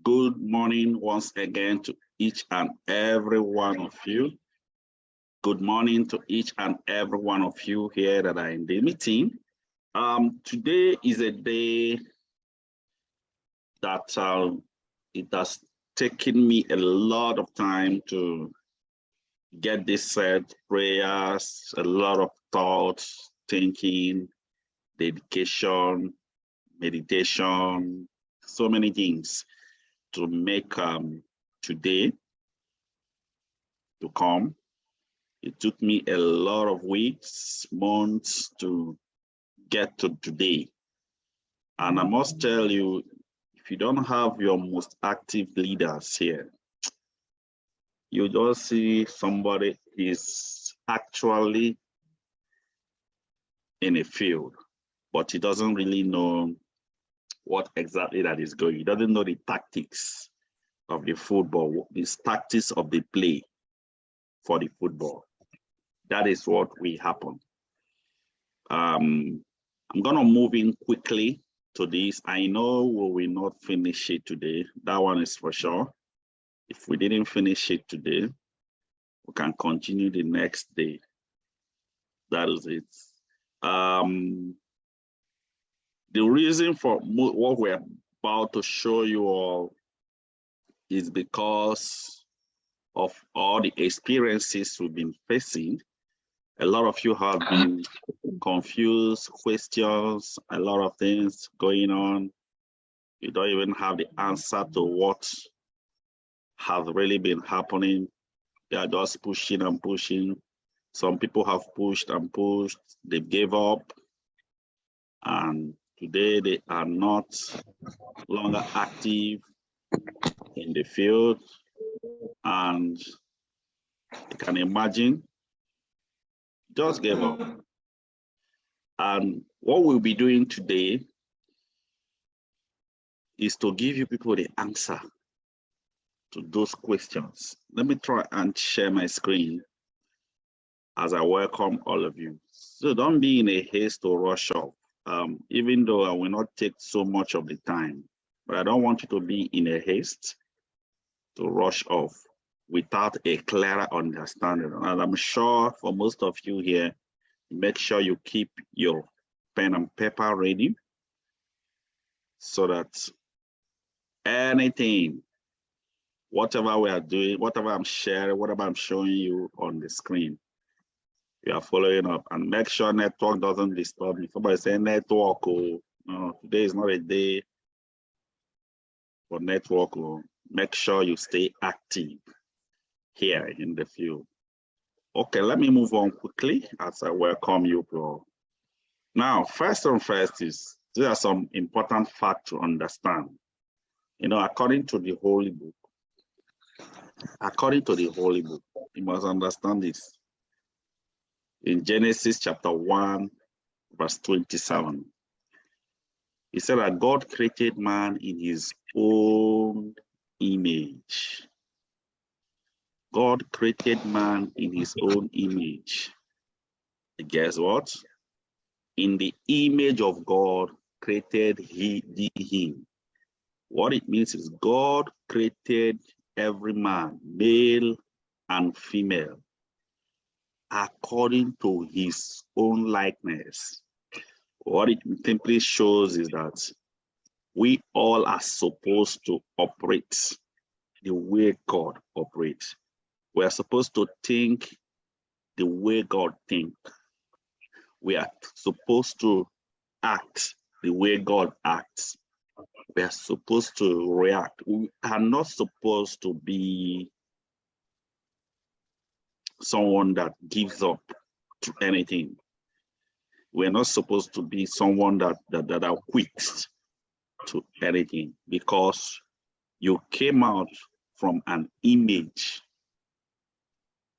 Good morning once again to each and every one of you. Good morning to each and every one of you here that are in the meeting. Today is a day that it has taken me a lot of time to get this set, prayers, a lot of thoughts, thinking, dedication, meditation, so many things to make today to come. It took me a lot of weeks, months to get to today. And I must tell you, if you don't have your most active leaders here, you just see somebody is actually in a field, but he doesn't really know what exactly that is going. He doesn't know the tactics of the football, the tactics of the play for the football. That is what will happen. I'm gonna move in quickly to this. I know we will not finish it today. That one is for sure. If we didn't finish it today, we can continue the next day. That is it. The reason for what we're about to show you all is because of all the experiences we've been facing. A lot of you have been confused, questions, a lot of things going on. You don't even have the answer to what has really been happening. They are just pushing and pushing. Some people have pushed and pushed, they gave up. And today they are not longer active in the field. And you can imagine, just gave up. And what we'll be doing today is to give you people the answer to those questions. Let me try and share my screen as I welcome all of you. So don't be in a haste to rush off, even though I will not take so much of the time, but I don't want you to be in a haste to rush off without a clearer understanding. And I'm sure for most of you here, make sure you keep your pen and paper ready so that anything, whatever we are doing, whatever I'm sharing, whatever I'm showing you on the screen, you are following up. And make sure network doesn't disturb me. Somebody say network, oh, no, today is not a day for network. Oh. Make sure you stay active here in the field. Okay, let me move on quickly as I welcome you, bro. Now, first and first is, there are some important facts to understand. You know, according to the Holy Book, you must understand this. In Genesis chapter 1, verse 27, he said that God created man in his own image. God created man in his own image. And guess what? In the image of God created he him. What it means is God created every man, male and female, according to his own likeness. What it simply shows is that we all are supposed to operate the way God operates. We are supposed to think the way God thinks. We are supposed to act the way God acts. We are supposed to react. We are not supposed to be someone that gives up to anything. We're not supposed to be someone that are quits to anything, because you came out from an image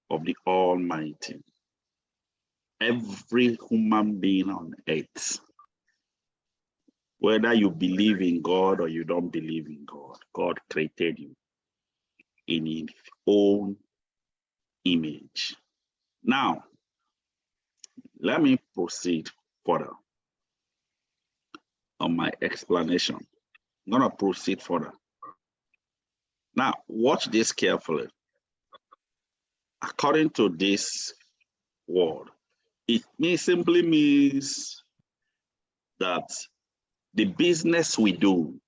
of the Almighty. Every human being on earth, whether you believe in God or you don't believe in God, God created you in his own image. Now, let me proceed further on my explanation. I'm going to proceed further. Now, watch this carefully. According to this word, it simply means that the business we do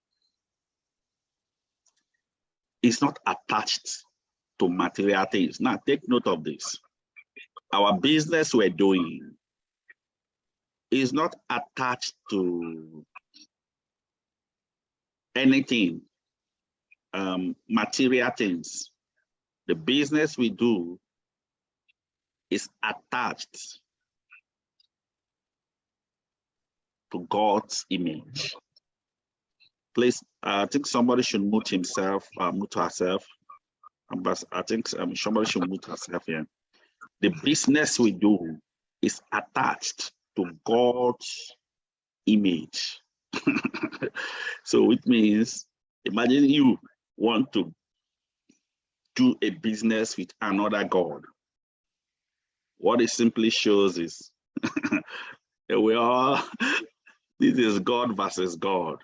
is not attached to material things. Now, take note of this. Our business we're doing is not attached to anything, material things. The business we do is attached to God's image. Please, I think somebody should mute himself, mute herself. But I think somebody should mute herself here. The business we do is attached to God's image. So it means, imagine you want to do a business with another God. What it simply shows is this is God versus God.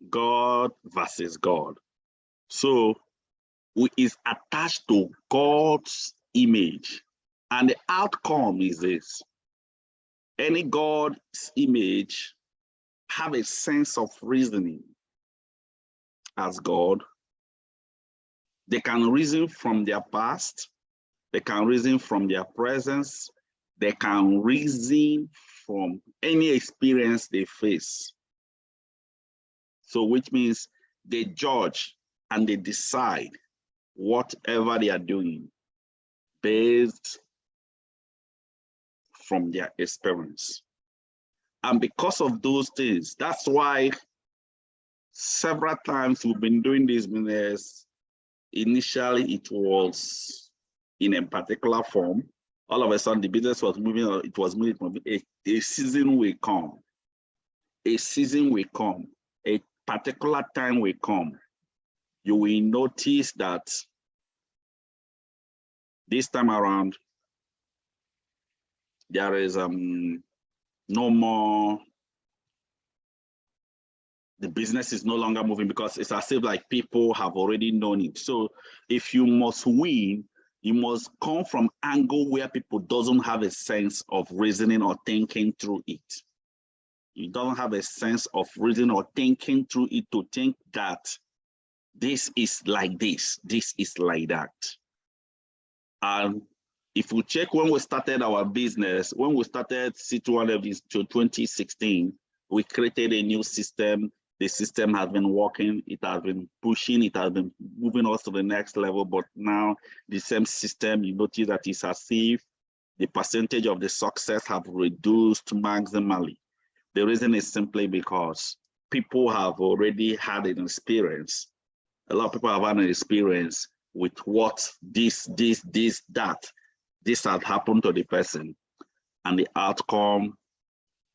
God versus God. So is attached to God's image. And the outcome is this. Any God's image have a sense of reasoning as God. They can reason from their past. They can reason from their presence. They can reason from any experience they face. So which means they judge and they decide whatever they are doing based from their experience. And because of those things, that's why several times we've been doing this business. Initially, it was in a particular form. All of a sudden, the business was moving, it was moving. A season will come. A season will come. A particular time will come. You will notice that this time around, there is no more, the business is no longer moving because it's as if like people have already known it. So if you must win, you must come from angle where people doesn't have a sense of reasoning or thinking through it. You don't have a sense of reasoning or thinking through it to think that this is like this is like that. And if we check when we started our business, when we started C21FG to 2016, we created a new system. The system has been working, it has been pushing, it has been moving us to the next level. But now the same system, you notice that it's as if the percentage of the success have reduced maximally. The reason is simply because people have already had an experience. A lot of people have had an experience with what that. This had happened to the person. And the outcome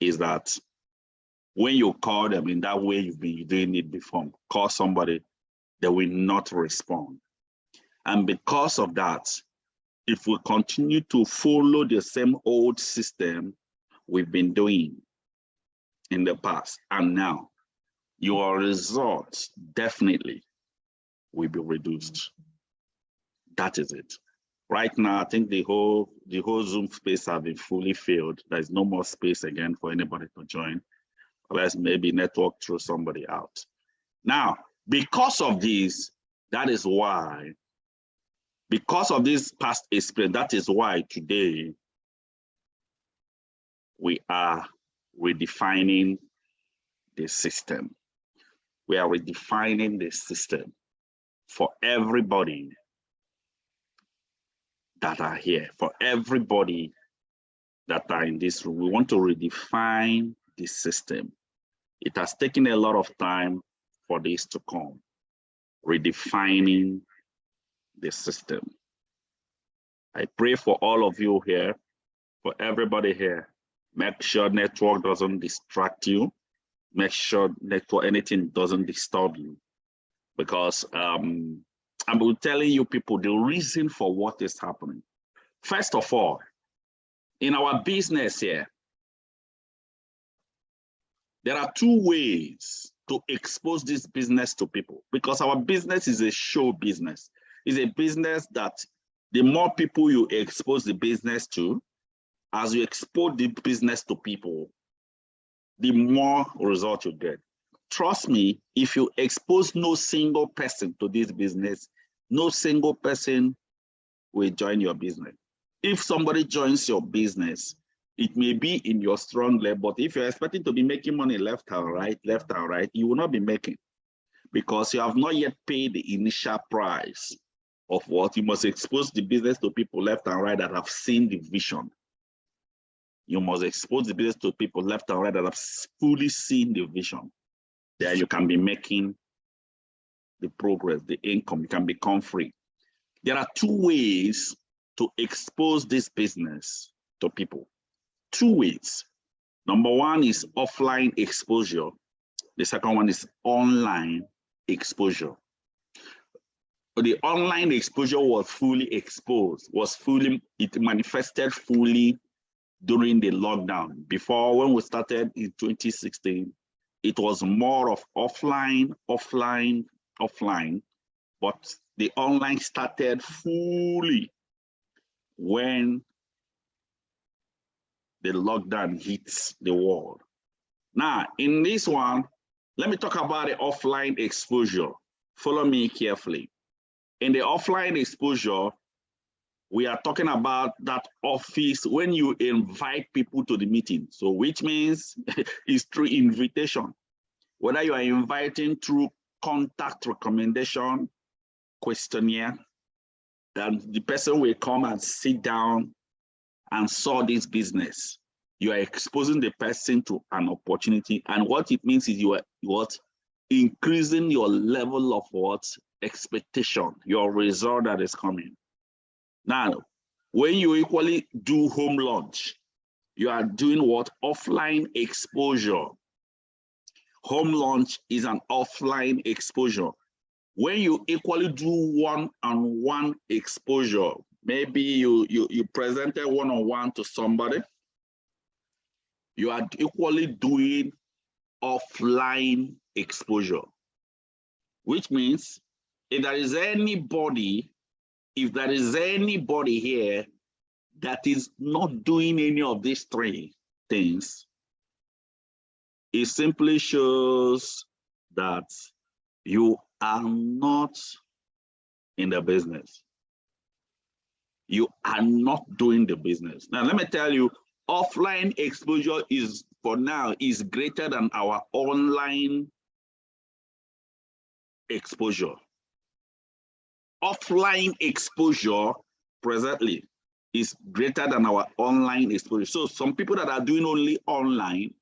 is that when you call them in that way you've been doing it before, call somebody, they will not respond. And because of that, if we continue to follow the same old system we've been doing in the past and now, your results definitely will be reduced. That is it. Right now, I think the whole Zoom space has been fully filled. There's no more space again for anybody to join. Let's maybe network through somebody out. Now, because of this, that is why, because of this past experience, that is why today we are redefining the system. We are redefining the system for everybody that are here, for everybody that are in this room. We want to redefine the system. It has taken a lot of time for this to come. Redefining the system. I pray for all of you here, for everybody here. Make sure network doesn't distract you. Make sure network anything doesn't disturb you. Because I'm telling you people the reason for what is happening. First of all, in our business here, there are two ways to expose this business to people, because our business is a show business. It's a business that the more people you expose the business to, as you expose the business to people, the more result you get. Trust me, if you expose no single person to this business, no single person will join your business. If somebody joins your business, it may be in your strong leg, but if you're expecting to be making money left and right, you will not be making, because you have not yet paid the initial price of what you must expose the business to people left and right that have seen the vision. You must expose the business to people left and right that have fully seen the vision. There you can be making the progress, the income, you can become free. There are two ways to expose this business to people. Two ways. Number one is offline exposure. The second one is online exposure. The online exposure was fully exposed, it manifested fully during the lockdown. Before, when we started in 2016, it was more of offline, but the online started fully when the lockdown hits the world. Now, in this one, let me talk about the offline exposure. Follow me carefully. In the offline exposure, we are talking about that office when you invite people to the meeting. So which means it's through invitation. Whether you are inviting through contact recommendation, questionnaire, then the person will come and sit down and saw this business. You are exposing the person to an opportunity, and what it means is you are increasing your level of expectation, your result that is coming. Now, when you equally do home launch, you are doing offline exposure. Home launch is an offline exposure. When you equally do one-on-one exposure, maybe you presented one-on-one to somebody, you are equally doing offline exposure, which means if there is anybody here that is not doing any of these three things, it simply shows that you are not in the business. You are not doing the business. Now, let me tell you, offline exposure is, for now, is greater than our online exposure. Offline exposure presently is greater than our online exposure. So some people that are doing only online,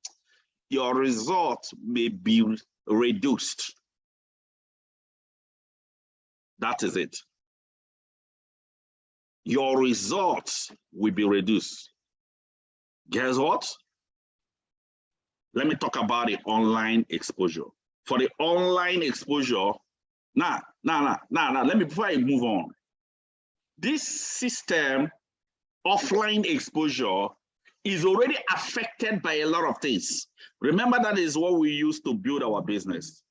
your results may be reduced. That is it. Your results will be reduced. Guess what? Let me talk about the online exposure. For the online exposure, let me, before I move on, this system, offline exposure, is already affected by a lot of things. Remember, that is what we use to build our business.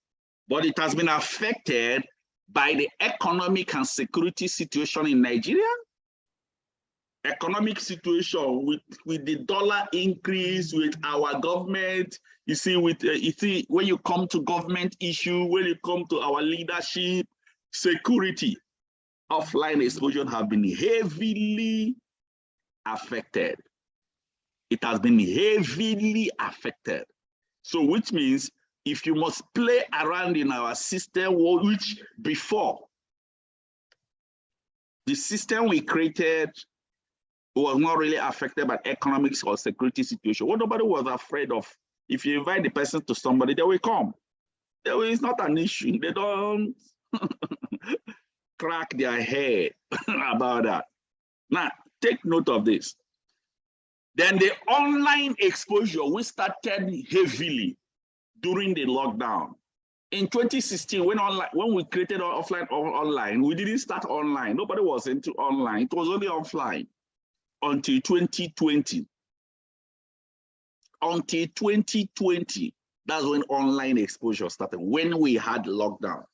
But it has been affected by the economic and security situation in Nigeria. Economic situation with the dollar increase, with our government, you see, when you come to government issue, when you come to our leadership, security, offline exposure have been heavily affected. It has been heavily affected. So which means if you must play around in our system, which before, the system we created was not really affected by economics or security situation. What nobody was afraid of. If you invite the person to somebody, they will come. It's not an issue. They don't crack their head about that. Now, take note of this. Then the online exposure, we started heavily during the lockdown. In 2016, when we created offline or online, we didn't start online. Nobody was into online. It was only offline until 2020. Until 2020, That's when online exposure started, when we had lockdown.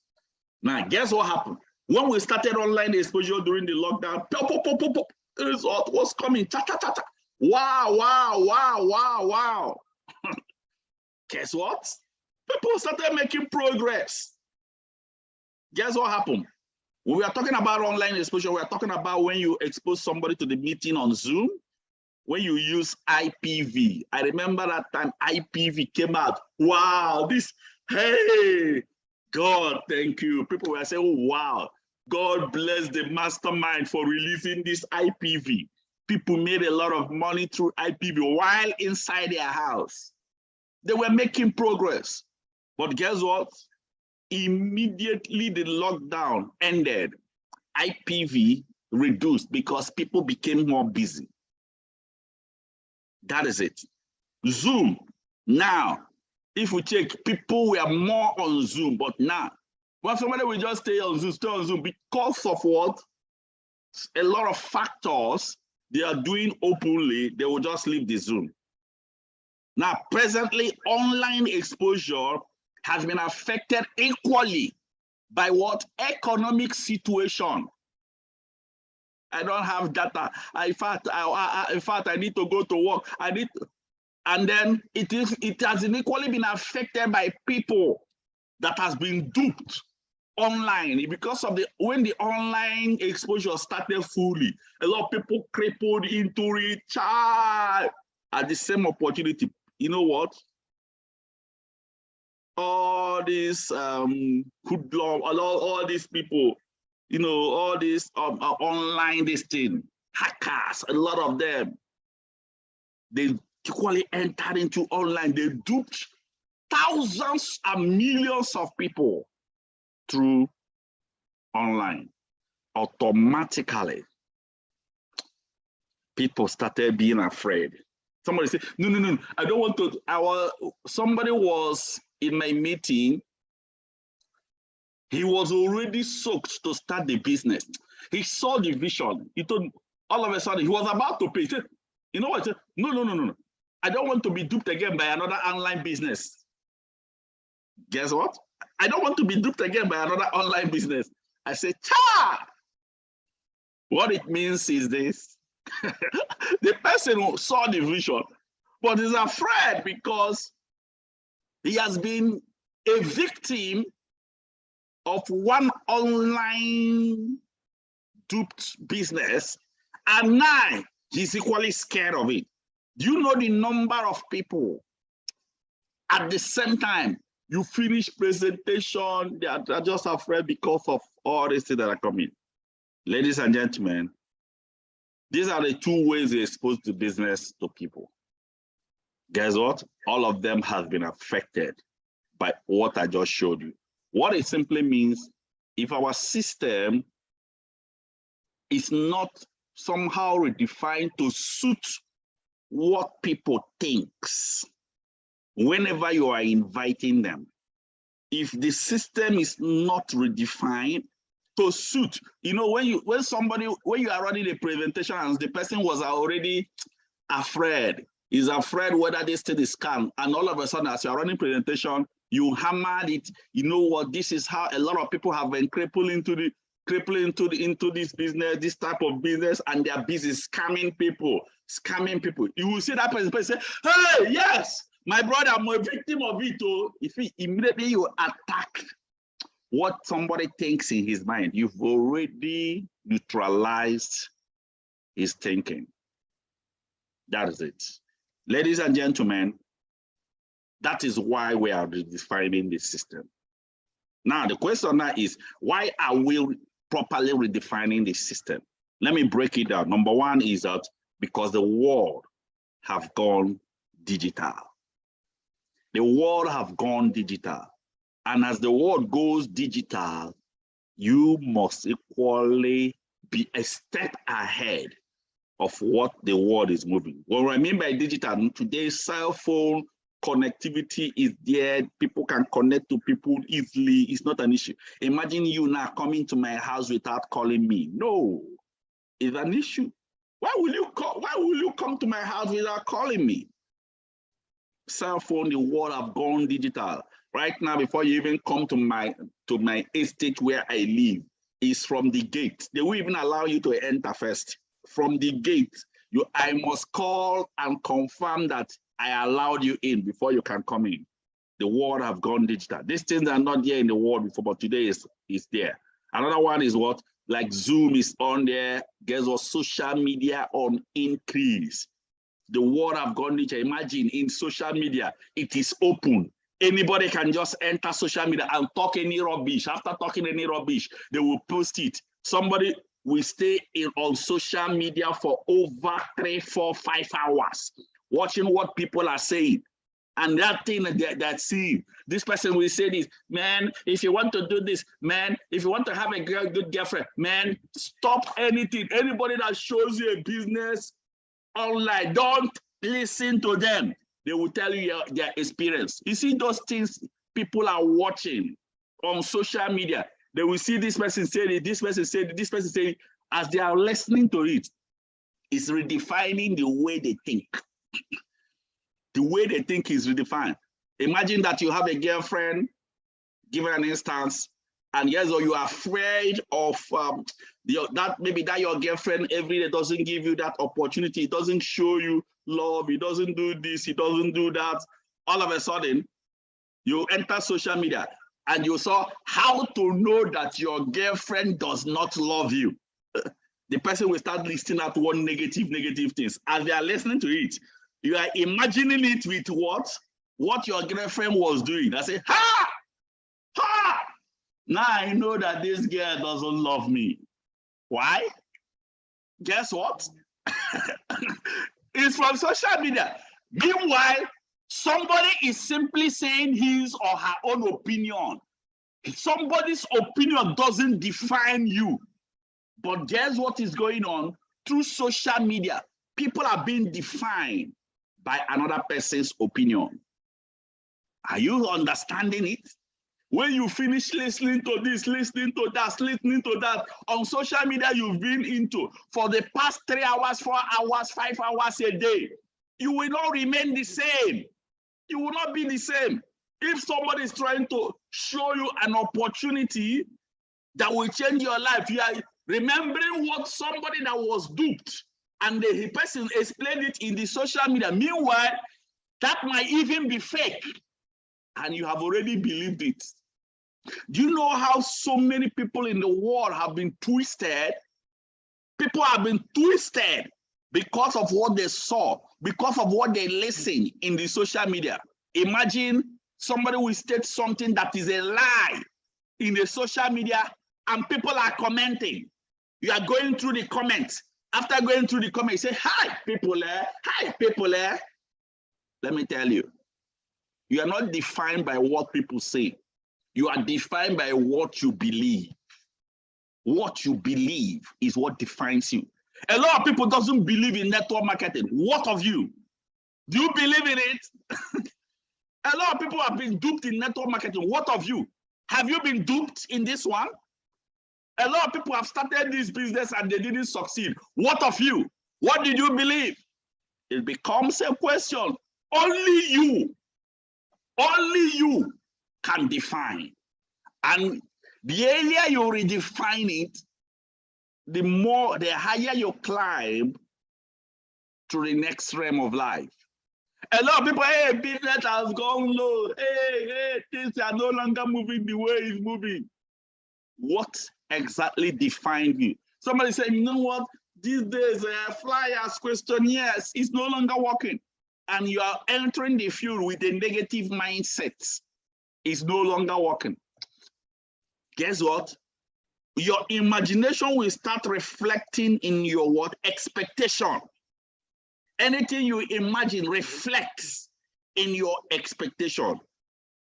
Now, guess what happened? When we started online exposure during the lockdown, the result was coming. Cha, cha, cha, cha. Wow, wow, wow, wow, wow. Guess what? People started making progress. Guess what happened? When we are talking about online exposure, we are talking about when you expose somebody to the meeting on Zoom, when you use IPV. I remember that time IPV came out. Wow, this, hey, God, thank you. People were saying, oh, wow, God bless the mastermind for releasing this IPV. People made a lot of money through IPV while inside their house. They were making progress. But guess what? Immediately the lockdown ended, IPV reduced because people became more busy. That is it. Zoom, now, if we check, people were more on Zoom, but now, well, somebody will just stay on Zoom because of what? A lot of factors they are doing openly, they will just leave the Zoom. Now, presently, online exposure has been affected equally by what? Economic situation. I don't have data. In fact, I need to go to work. And then it has equally been affected by people that has been duped online because of when the online exposure started fully. A lot of people crippled into it at the same opportunity. You know what? All these hoodlum, all these people, you know, all these online hackers, a lot of them, they equally entered into online. They duped thousands and millions of people through online. Automatically, people started being afraid. Somebody said, no, I don't want to. Somebody was in my meeting. He was already soaked to start the business. He saw the vision. He told, all of a sudden, he was about to pay. He said, you know what? He said, no. I don't want to be duped again by another online business. Guess what? I don't want to be duped again by another online business. I said, cha! What it means is this. The person who saw the vision, but is afraid because he has been a victim of one online duped business, and now he's equally scared of it. Do you know the number of people at the same time you finish presentation, they are just afraid because of all these things that are coming? Ladies and gentlemen, these are the two ways we expose the business to people. Guess what? All of them have been affected by what I just showed you. What it simply means, if our system is not somehow redefined to suit what people thinks, whenever you are inviting them, if the system is not redefined to suit, you know, when you are running a presentation and the person was already afraid, is afraid whether this thing is scam, and all of a sudden as you are running presentation, you hammered it. You know what? This is how a lot of people have been crippled into this business, this type of business, and they are busy scamming people. You will see that person say, "Hey, yes, my brother, I'm a victim of it." Oh, if immediately you attack what somebody thinks in his mind, you've already neutralized his thinking. That is it. Ladies and gentlemen, that is why we are redefining the system. Now, the question now is, why are we properly redefining the system? Let me break it down. Number one is that because the world have gone digital. The world have gone digital. And as the world goes digital, you must equally be a step ahead of what the world is moving. What I mean by digital, today's cell phone connectivity is there. People can connect to people easily. It's not an issue. Imagine you now coming to my house without calling me. No, it's an issue. Why will you come to my house without calling me? cell phone, the world have gone digital. Right now, before you even come to my estate where I live, is from the gate. They will even allow you to enter first. From the gate, I must call and confirm that I allowed you in before you can come in. The world have gone digital. These things are not there in the world before, but today is there. Another one is what? Like Zoom is on there. Guess what? Social media on increase. The world have gone digital. Imagine in social media, it is open. Anybody can just enter social media and talk any rubbish. After talking any rubbish, they will post it. Somebody will stay on social media for over 3, 4, 5 hours, watching what people are saying. And that thing that see, this person will say this, man, if you want to do this, man, if you want to have a good girlfriend, man, stop anything. Anybody that shows you a business online, don't listen to them. They will tell you their experience. You see those things people are watching on social media. They will see this person say it, this person say it, this person say it. As they are listening to it, it's redefining the way they think. The way they think is redefined. Imagine that you have a girlfriend, given an instance, and yes, or you are afraid of that your girlfriend every day doesn't give you that opportunity. It doesn't show you love. It doesn't do this. It doesn't do that. All of a sudden, you enter social media and you saw how to know that your girlfriend does not love you. The person will start listing out one negative things. As they are listening to it, you are imagining it with what your girlfriend was doing. I say, ha! Ha! Now I know that this girl doesn't love me. Why? Guess what? It's from social media. Meanwhile, somebody is simply saying his or her own opinion. Somebody's opinion doesn't define you. But guess what is going on? Through social media, people are being defined by another person's opinion. Are you understanding it? When you finish listening to this, listening to that, on social media you've been into for the past 3 hours, 4 hours, 5 hours a day, you will not remain the same. You will not be the same. If somebody is trying to show you an opportunity that will change your life, you are remembering what somebody that was duped and the person explained it in the social media. Meanwhile, that might even be fake, and you have already believed it. Do you know how so many people in the world have been twisted? People have been twisted because of what they saw, because of what they listened in the social media. Imagine somebody will state something that is a lie in the social media, and people are commenting. You are going through the comments. After going through the comments, you say, hi, people. Hi, people. Let me tell you, you are not defined by what people say. You are defined by what you believe. What you believe is what defines you. A lot of people doesn't believe in network marketing. What of you? Do you believe in it? A lot of people have been duped in network marketing. What of you? Have you been duped in this one? A lot of people have started this business and they didn't succeed. What of you? What did you believe? It becomes a question. Only you can define. And the earlier you redefine it, the higher you climb to the next realm of life. A lot of people, hey, business has gone low. Hey, things are no longer moving the way it's moving. What exactly defined you? Somebody said, you know what? These days, flyers, questionnaires, it's no longer working. And you are entering the field with a negative mindset. It's no longer working. Guess what? Your imagination will start reflecting in your what? Expectation. Anything you imagine reflects in your expectation.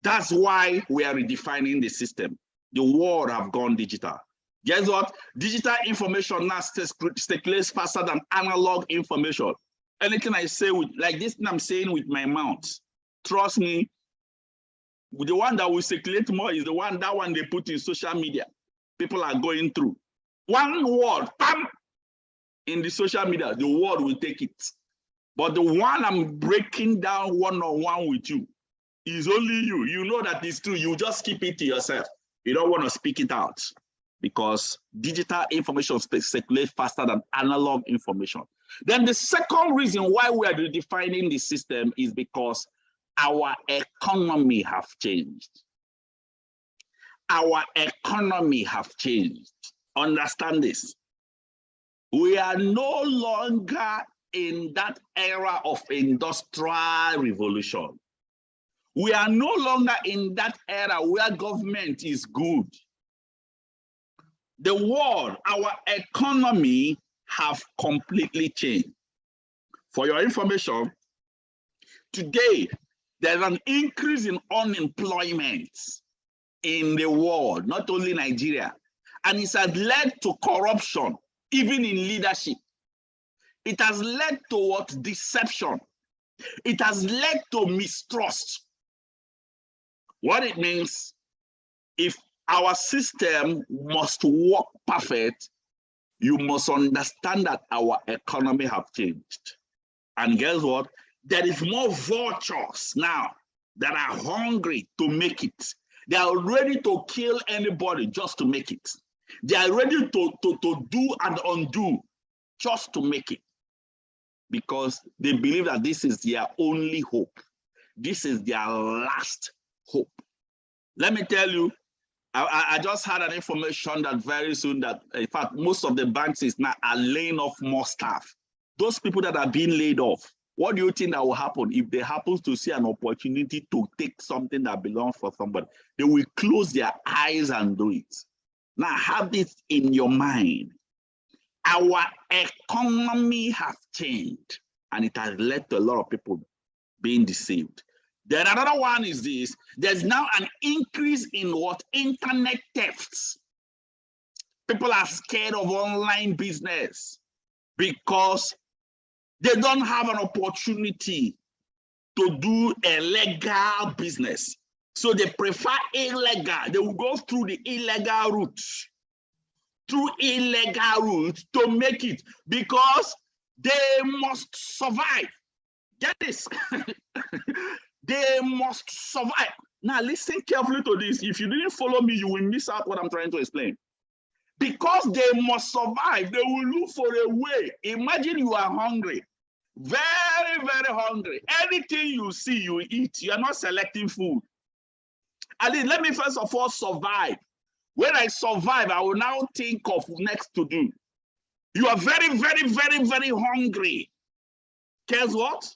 That's why we are redefining the system. The world have gone digital. Guess what? Digital information now circulates faster than analog information. Anything I say with, like this thing I'm saying with my mouth, trust me, the one that will circulate more is that one they put in social media. People are going through. One word, bam, in the social media, the world will take it. But the one I'm breaking down one-on-one with you is only you. You know that it's true. You just keep it to yourself. You don't want to speak it out because digital information circulates faster than analog information. Then the second reason why we are redefining the system is because our economy have changed. Our economy have changed. Understand this. We are no longer in that era of industrial revolution. We are no longer in that era where government is good. The world, our economy have completely changed. For your information, today, there's an increase in unemployment in the world, not only Nigeria. And it has led to corruption, even in leadership. It has led to what? Deception. It has led to mistrust. What it means, if our system must work perfect, you must understand that our economy have changed. And guess what? There is more vultures now that are hungry to make it. They are ready to kill anybody just to make it. They are ready to do and undo just to make it. Because they believe that this is their only hope. This is their last hope. Let me tell you, I just had an information that very soon that, in fact, most of the banks is now are laying off more staff. Those people that are being laid off, what do you think that will happen if they happen to see an opportunity to take something that belongs for somebody? They will close their eyes and do it. Now have this in your mind. Our economy has changed and it has led to a lot of people being deceived. Then another one is this. There's now an increase in what? Internet thefts. People are scared of online business because they don't have an opportunity to do a legal business. So they prefer illegal. They will go through the illegal route. Through illegal route to make it because they must survive. Get this. They must survive. Now listen carefully to this. If you didn't follow me, you will miss out what I'm trying to explain. Because they must survive, they will look for a way. Imagine you are hungry, very, very hungry. Anything you see, you eat. You are not selecting food. At least let me first of all survive. When I survive, I will now think of next to do. You are very, very, very, very hungry. Guess what?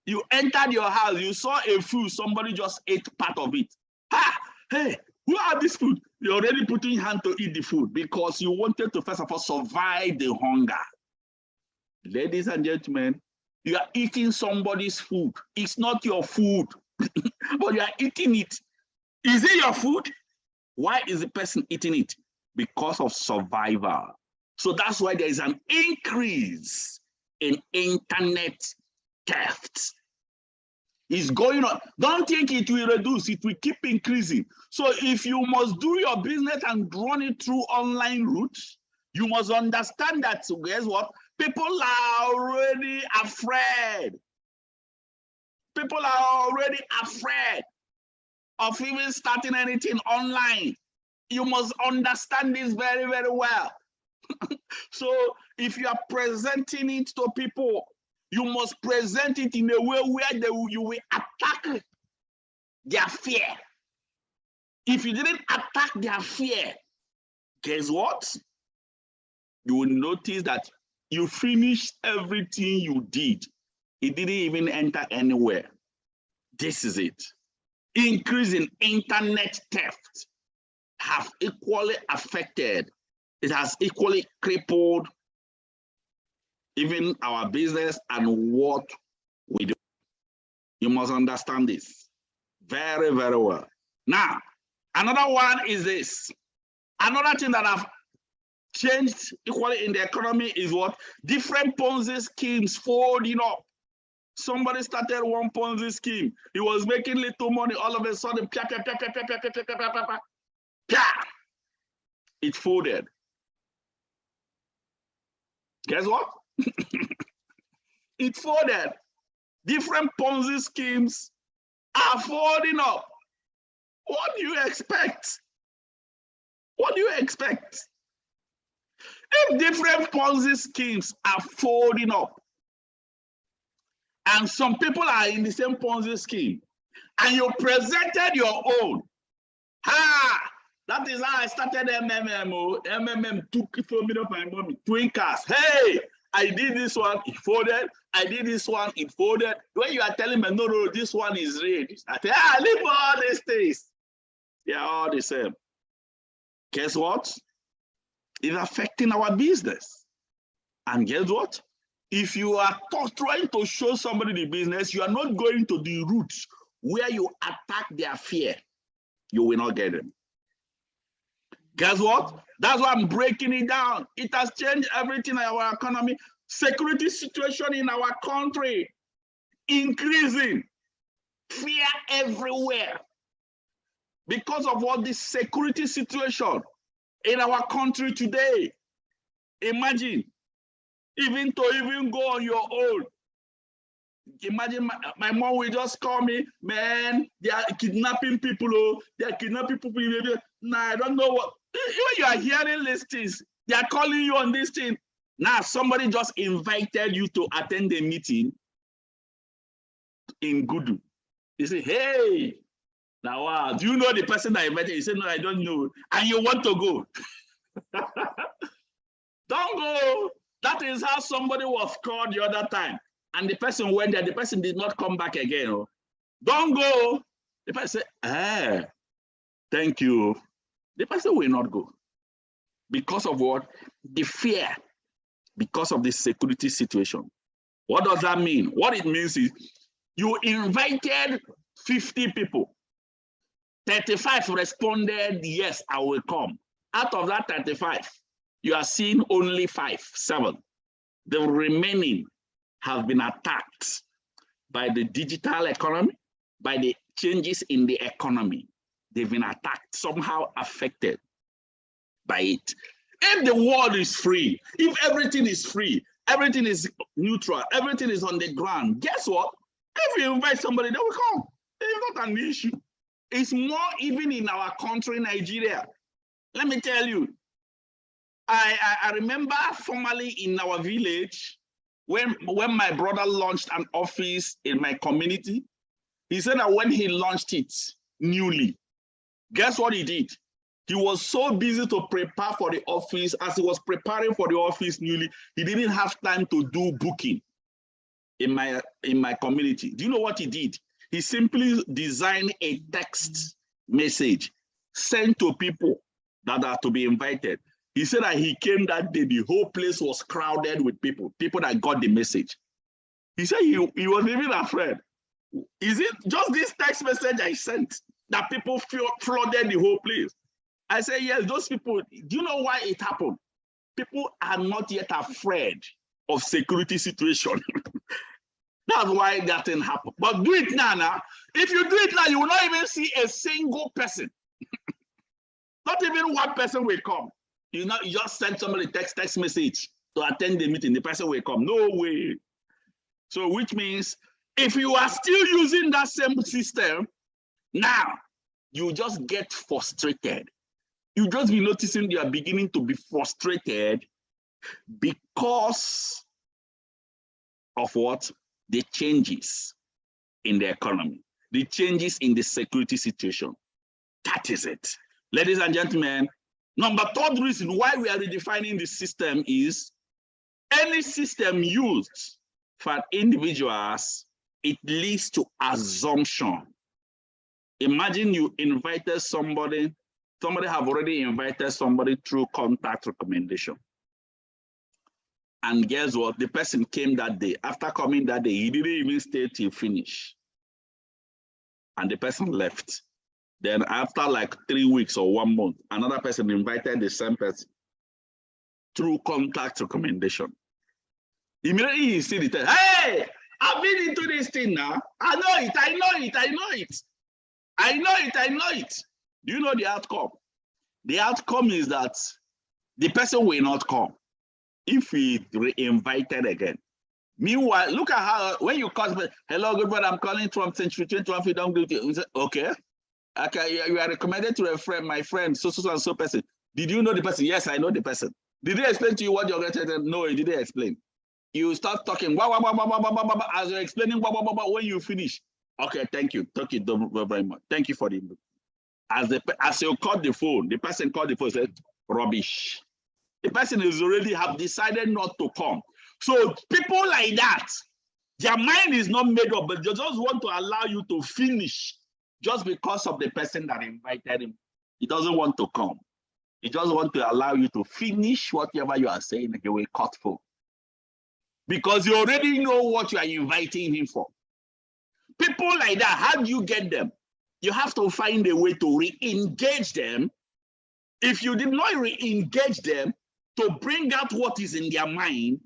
You entered your house, you saw a food, somebody just ate part of it. Ha! Hey, who have this food? You're already putting your hand to eat the food because you wanted to first of all survive the hunger. Ladies and gentlemen, you are eating somebody's food. It's not your food, but you are eating it. Is it your food? Why is the person eating it? Because of survival. So that's why there is an increase in internet theft. It's going on. Don't think it will reduce, it will keep increasing. So if you must do your business and run it through online routes, you must understand that, so guess what? People are already afraid. People are already afraid of even starting anything online. You must understand this very, very well. So if you are presenting it to people, you must present it in a way where you will attack their fear. If you didn't attack their fear, guess what? You will notice that you finished everything you did. It didn't even enter anywhere. This is it. Increase in internet theft have equally affected. It has equally crippled even our business and what we do. You must understand this very, very well. Now, another one is this. Another thing that have changed equally in the economy is what? Different Ponzi schemes folding up. Somebody started one Ponzi scheme. He was making little money. All of a sudden, it folded. Guess what? It folded. Different Ponzi schemes are folding up. What do you expect? What do you expect? If different Ponzi schemes are folding up, and some people are in the same Ponzi scheme, and you presented your own, that is how I started MMM. MMM took it from me up my mommy. Twinkers. Hey, I did this one, it folded. I did this one, it folded. When you are telling me, no, this one is real. I say, leave all these things. They are all the same. Guess what? It's affecting our business. And guess what? If you are trying to show somebody the business, you are not going to the roots where you attack their fear. You will not get them. Guess what? That's why I'm breaking it down. It has changed everything in our economy. Security situation in our country increasing. Fear everywhere. Because of what this security situation in our country today. Imagine, even go on your own. Imagine my mom will just call me, man, they are kidnapping people. Oh, they are kidnapping people. Nah, I don't know what. When you are hearing these things, they are calling you on this thing. Now, somebody just invited you to attend a meeting in Gudu. You say, hey, now, wow, do you know the person that invited you? You say, no, I don't know. And you want to go. Don't go. That is how somebody was called the other time. And the person went there, the person did not come back again. Oh. Don't go. The person said, thank you. The person will not go. Because of what? The fear. Because of the security situation. What does that mean? What it means is you invited 50 people. 35 responded, yes, I will come. Out of that 35, you are seeing only 7. The remaining have been attacked by the digital economy, by the changes in the economy. They've been attacked, somehow affected by it. If the world is free, if everything is free, everything is neutral, everything is on the ground, guess what? If you invite somebody, they will come. It's not an issue. It's more even in our country, Nigeria. Let me tell you, I remember formerly in our village, when my brother launched an office in my community, he said that when he launched it newly, guess what he did? He was so busy to prepare for the office. As he was preparing for the office newly, he didn't have time to do booking in my community. Do you know what he did? He simply designed a text message sent to people that are to be invited. He said that he came that day, the whole place was crowded with people that got the message. He said he was even afraid. Is it just this text message I sent that people flooded the whole place? I said, yes, those people, do you know why it happened? People are not yet afraid of security situation. That's why that thing happened. But do it now. If you do it now, you will not even see a single person. Not even one person will come. You just send somebody text message to attend the meeting. The person will come. No way. So which means if you are still using that same system, now you just get frustrated. You just be noticing you are beginning to be frustrated because of what? The changes in the economy, the changes in the security situation. That is it. Ladies and gentlemen, third reason why we are redefining the system is any system used for individuals, it leads to assumption. Imagine you invited somebody have already invited somebody through contact recommendation. And guess what? The person came that day. After coming that day, he didn't even stay till finish. And the person left. Then after like 3 weeks or 1 month, another person invited the same person through contact recommendation. Immediately he see the text, hey, I've been into this thing now. I know it. Do you know the outcome? The outcome is that the person will not come if he re-invited again. Meanwhile, look at how when you call me, hello, good morning, I'm calling from C21FG, don't do it. Okay. Okay, you are recommended to a friend, my friend, so and so person. Did you know the person? Yes, I know the person. Did he explain to you what you're getting? No, he didn't explain. You start talking, as you're explaining, when you finish. Okay, thank you. Thank you very much. Thank you for the input. As you called the phone, the person called the phone, said, rubbish. The person is already have decided not to come. So people like that, their mind is not made up, but they just want to allow you to finish just because of the person that invited him. He doesn't want to come. He just wants to allow you to finish whatever you are saying. He will cut for. Because you already know what you are inviting him for. People like that, how do you get them? You have to find a way to re-engage them. If you did not re-engage them to bring out what is in their mind,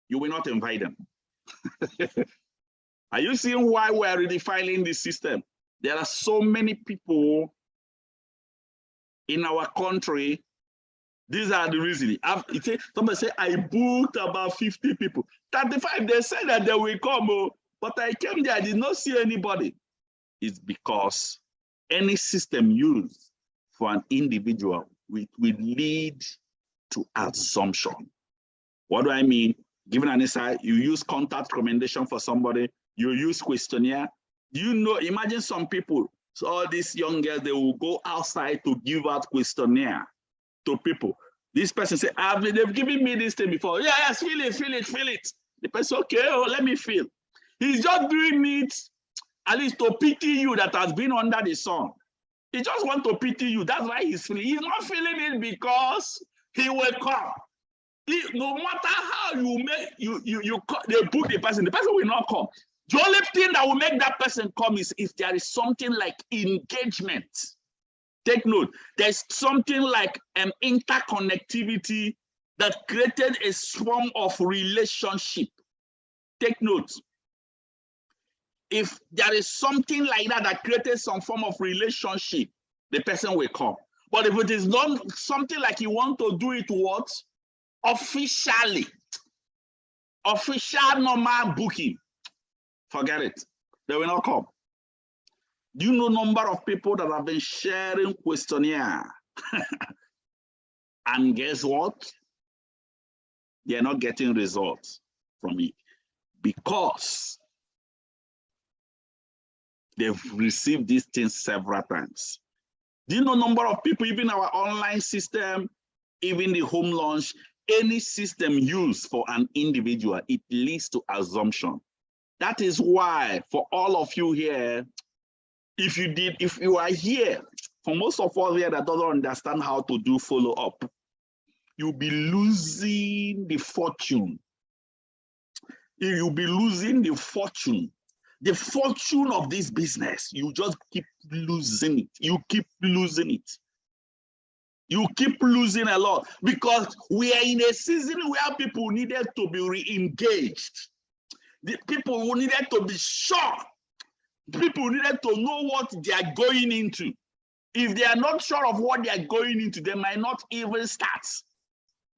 you will not invite them. Are you seeing why we are redefining the system? There are so many people in our country. These are the reasons. Somebody say, I booked about 50 people. 35, they said that they will come, but I came there, I did not see anybody. It's because any system used for an individual will lead to assumption. What do I mean? Given an insight, you use contact recommendation for somebody, you use questionnaire. Do you know, imagine some people, so all these young girls, they will go outside to give out questionnaire to people. This person say, they've given me this thing before. Yeah, yes, feel it, feel it, feel it. The person, okay, let me feel. He's just doing it at least to pity you that has been under the sun. He just wants to pity you. That's why he's feeling. He's not feeling it because he will come. No matter how you make they book the person will not come. The only thing that will make that person come is if there is something like engagement. Take note, there's something like an interconnectivity that created a form of relationship. Take note. If there is something like that that created some form of relationship, the person will come. But if it is not something like you want to do it what? Officially, official normal booking, forget it. They will not come. Do you know number of people that have been sharing questionnaire? And guess what? They are not getting results from it because they've received these things several times. Do you know number of people, even our online system, even the home launch, any system used for an individual, it leads to assumption. That is why for all of you here, if you are here, for most of us here that doesn't understand how to do follow-up, you'll be losing the fortune. You'll be losing the fortune. The fortune of this business, you just keep losing it. You keep losing it. You keep losing a lot because we are in a season where people needed to be re-engaged. The people who needed to be sure. People needed to know what they are going into. If they are not sure of what they are going into, they might not even start.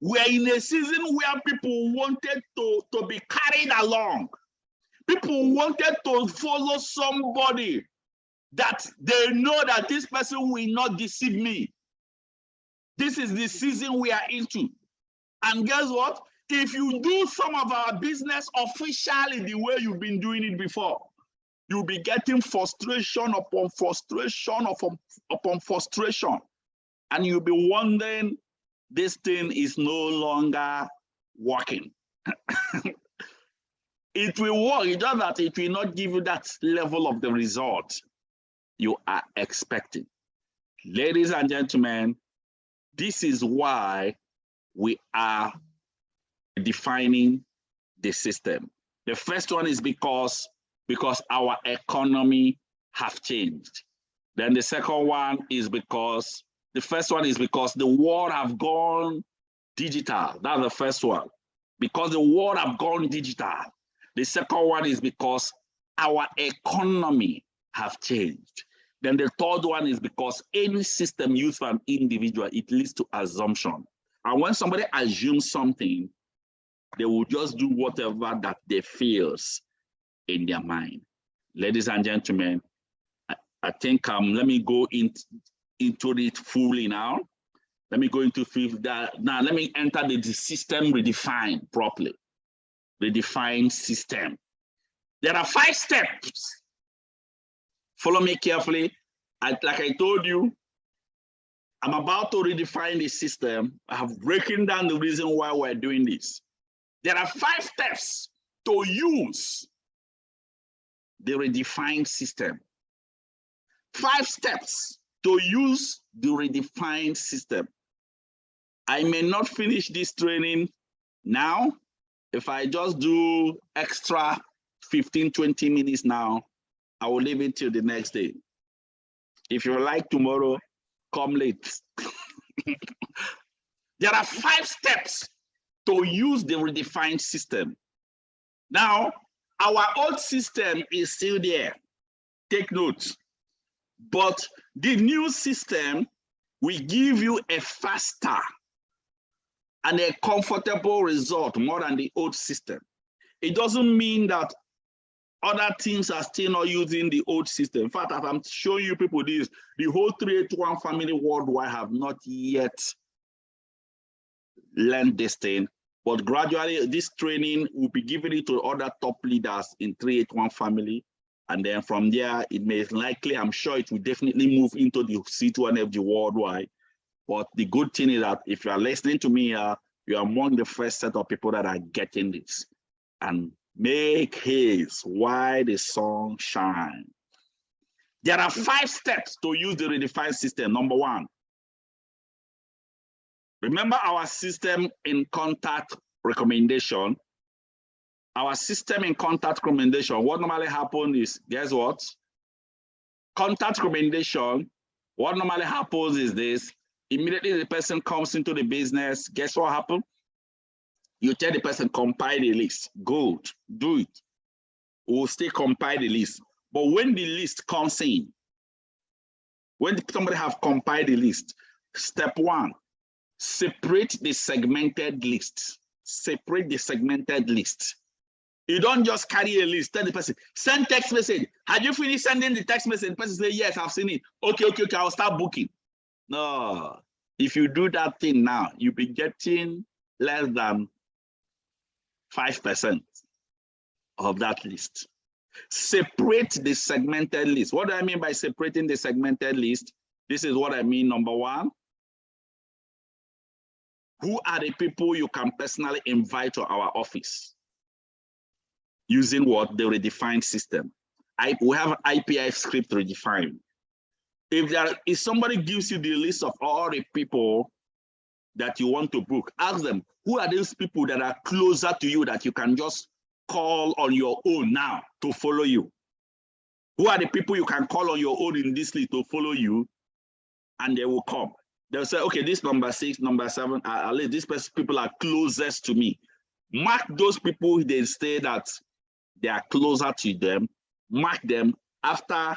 We are in a season where people wanted to be carried along. People wanted to follow somebody that they know that this person will not deceive me. This is the season we are into. And guess what? If you do some of our business officially the way you've been doing it before, you'll be getting frustration upon frustration upon frustration. And you'll be wondering, this thing is no longer working. It will work, it's just that it will not give you that level of the result you are expecting. Ladies and gentlemen, this is why we are defining the system. The first one is because our economy have changed. Then the second one is because, the first one is because the world have gone digital. That's the first one. Because the world have gone digital. The second one is because our economy have changed. Then the third one is because any system used for an individual, it leads to assumption. And when somebody assumes something, They will just do whatever that they feels in their mind. Ladies and gentlemen, I think let me go into it fully now. Let me go into that. Now let me enter the system redefined properly. Redefined system. There are 5 steps. Follow me carefully. Like I told you, I'm about to redefine the system. I have broken down the reason why we're doing this. There are 5 steps to use the redefined system. 5 steps to use the redefined system. I may not finish this training now. If I just do extra 15, 20 minutes now, I will leave it till the next day. If you like tomorrow, come late. There are 5 steps to use the redefined system. Now, our old system is still there. Take note. But the new system will give you a faster and a comfortable result more than the old system. It doesn't mean that other teams are still not using the old system. In fact, as I'm showing you people this, the whole 381 family worldwide have not yet learned this thing, but gradually this training will be given it to other top leaders in 381 family. And then from there, it may likely, I'm sure it will definitely move into the C21FG worldwide. But the good thing is that if you are listening to me, you are among the first set of people that are getting this. And make haste while the sun shines. There are 5 steps to use the redefined system. Number 1, remember our system in contact recommendation. Our system in contact recommendation, what normally happens is, guess what? Contact recommendation, what normally happens is this. Immediately the person comes into the business, guess what happens? You tell the person, compile the list. Good, do it. We'll still compile the list. But when the list comes in, when somebody have compiled the list, step 1, separate the segmented list. Separate the segmented list. You don't just carry a list, tell the person, send text message. Have you finished sending the text message? The person say, yes, I've seen it. Okay, I'll start booking. No, if you do that thing now, you'll be getting less than 5% of that list. Separate the segmented list. What do I mean by separating the segmented list? This is what I mean. Number 1, who are the people you can personally invite to our office? Using what? The redefined system. We have IPI script redefined. If somebody gives you the list of all the people that you want to book, ask them, who are those people that are closer to you that you can just call on your own now to follow you? Who are the people you can call on your own in this list to follow you, and they will come? They'll say, okay, this number 6, number 7, at least these people are closest to me. Mark those people, they say that they are closer to them. Mark them. After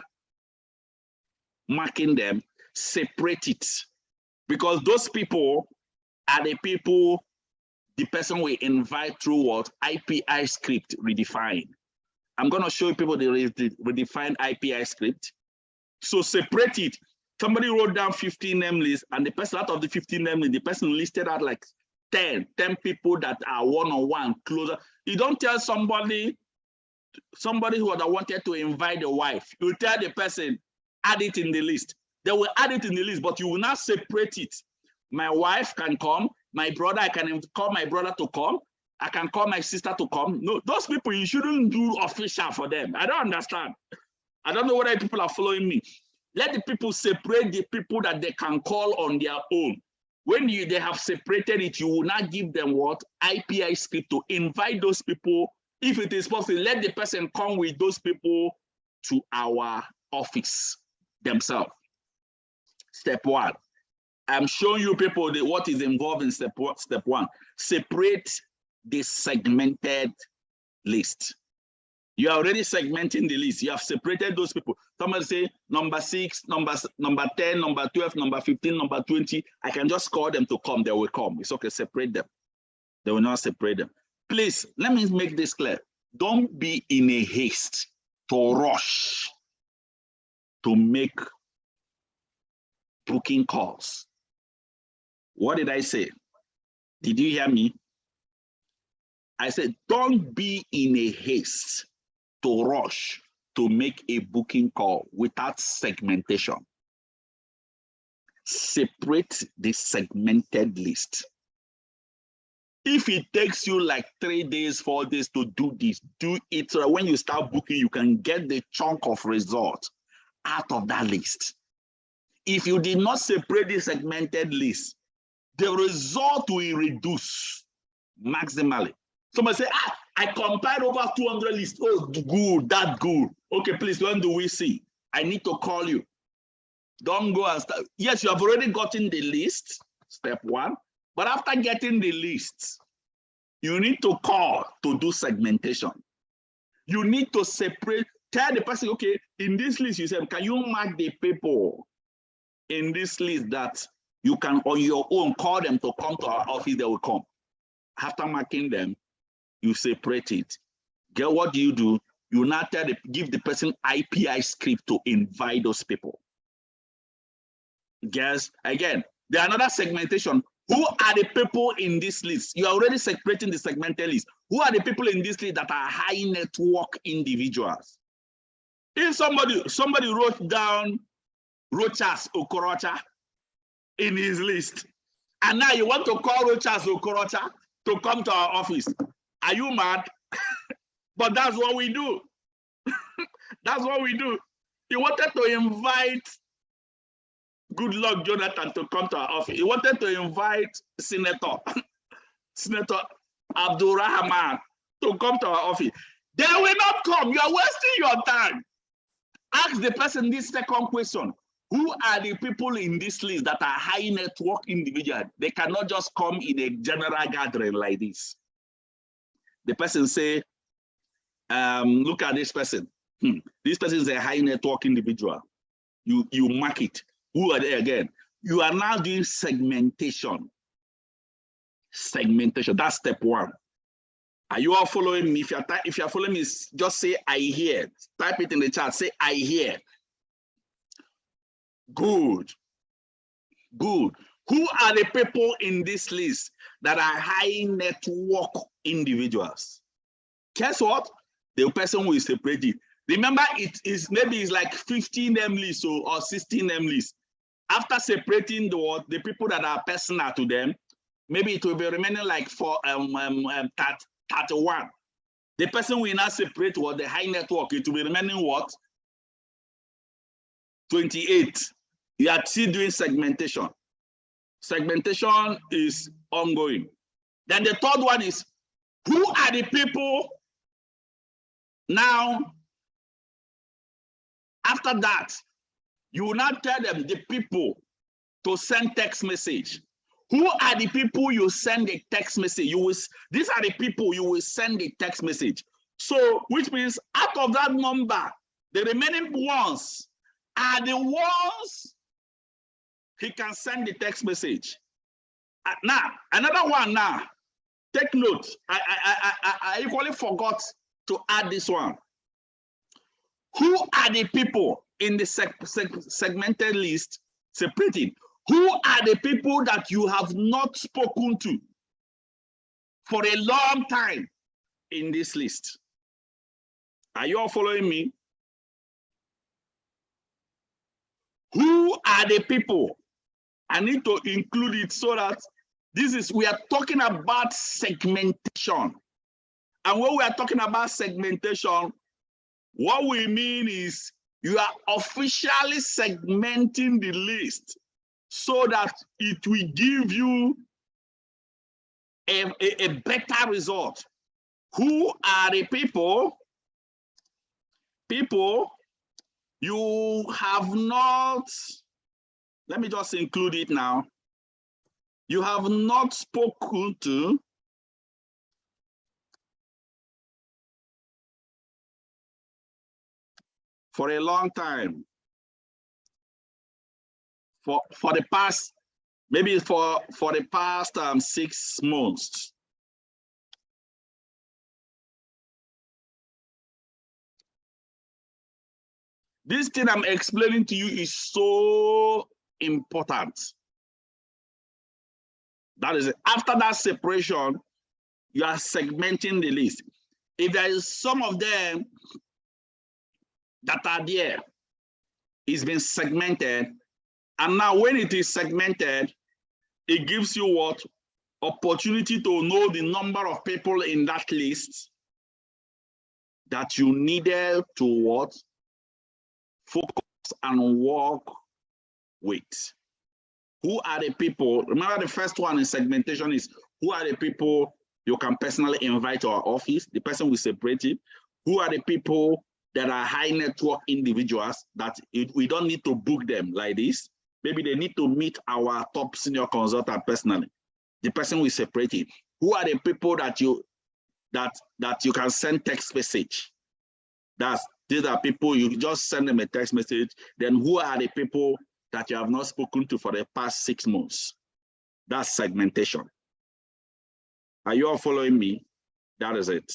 marking them, separate it. Because those people are the people the person will invite through what? IPI script redefined. I'm going to show you people the redefined IPI script. So separate it. Somebody wrote down 15 name lists, and the person out of the 15 name lists, the person listed out like 10 people that are one-on-one closer. You don't tell somebody who had wanted to invite the wife. You tell the person, add it in the list. They will add it in the list, but you will not separate it. My wife can come. My brother, I can call my brother to come. I can call my sister to come. No, those people, you shouldn't do official for them. I don't understand. I don't know whether people are following me. Let the people separate the people that they can call on their own. When they have separated it, you will not give them what? IPI script to invite those people. If it is possible, let the person come with those people to our office themselves. Step 1. I'm showing you people what is involved in step 1. Separate the segmented list. You are already segmenting the list. You have separated those people. Somebody say number 6, number 10, number 12, number 15, number 20. I can just call them to come. They will come. It's okay. Separate them. They will not separate them. Please, let me make this clear. Don't be in a haste to rush to make booking calls. What did I say? Did you hear me? I said, don't be in a haste to rush to make a booking call without segmentation. Separate the segmented list. If it takes you like 3 days, 4 days to do this, do it so that when you start booking, you can get the chunk of result out of that list. If you did not separate the segmented list, the result will reduce maximally. Somebody say, I compiled over 200 lists. Oh, good, that's good. Okay, please, when do we see? I need to call you. Don't go and start. Yes, you have already gotten the list, step one. But after getting the list, you need to call to do segmentation. You need to separate, tell the person, okay, in this list, you said, can you mark the people in this list that you can on your own call them to come to our office, they will come. After marking them, you separate it. Get what do? You now give the person IPI script to invite those people. Guess again, there are another segmentation. Who are the people in this list? You are already separating the segmented list. Who are the people in this list that are high network individuals? If somebody wrote down Rochas Okorocha in his list, and now you want to call Rochas Okorocha to come to our office, are you mad? But that's what we do. That's what we do. He wanted to invite Good Luck Jonathan to come to our office. He wanted to invite Senator Abdul Rahman to come to our office. They will not come. You are wasting your time. Ask the person this second question. Who are the people in this list that are high network individuals? They cannot just come in a general gathering like this. The person say, look at this person. This person is a high network individual. You mark it. Who are they again? You are now doing segmentation. Segmentation, that's step one. Are you all following me? If you're following me, just say I hear. Type it in the chat, say I hear. Good. Good. Who are the people in this list that are high network individuals? Guess what? The person who is separated. Remember, maybe it's like 15 name lists or 16 name lists. After separating the people that are personal to them, maybe it will be remaining like 31. The person will now separate what the high network, it will be remaining what? 28. You are still doing segmentation. Segmentation is ongoing. Then the third one is, who are the people now? After that, you will not tell them the people to send text message. Who are the people you send a text message? These are the people you will send a text message. So, which means out of that number, the remaining ones are the ones he can send the text message. Now, another one now, take note. I equally forgot to add this one. Who are the people in the segmented list separated? Who are the people that you have not spoken to for a long time in this list? Are you all following me? Who are the people? I need to include it so that we are talking about segmentation. And when we are talking about segmentation, what we mean is you are officially segmenting the list so that it will give you a better result. Who are the people? People you have not, let me just include it now. You have not spoken to for a long time. For the past, maybe for the past 6 months. This thing I'm explaining to you is so important. That is it. After that separation, you are segmenting the list. If there is some of them that are there, it's been segmented. And now when it is segmented, it gives you what? Opportunity to know the number of people in that list that you needed to what? Focus and work with. Who are the people? Remember, the first one in segmentation is who are the people you can personally invite to our office? The person will separate it. Who are the people that are high network individuals that we don't need to book them like this? Maybe they need to meet our top senior consultant personally. The person will separate it. Who are the people that you can send text message? These are people you just send them a text message. Then who are the people that you have not spoken to for the past 6 months? That's segmentation. Are you all following me? That is it.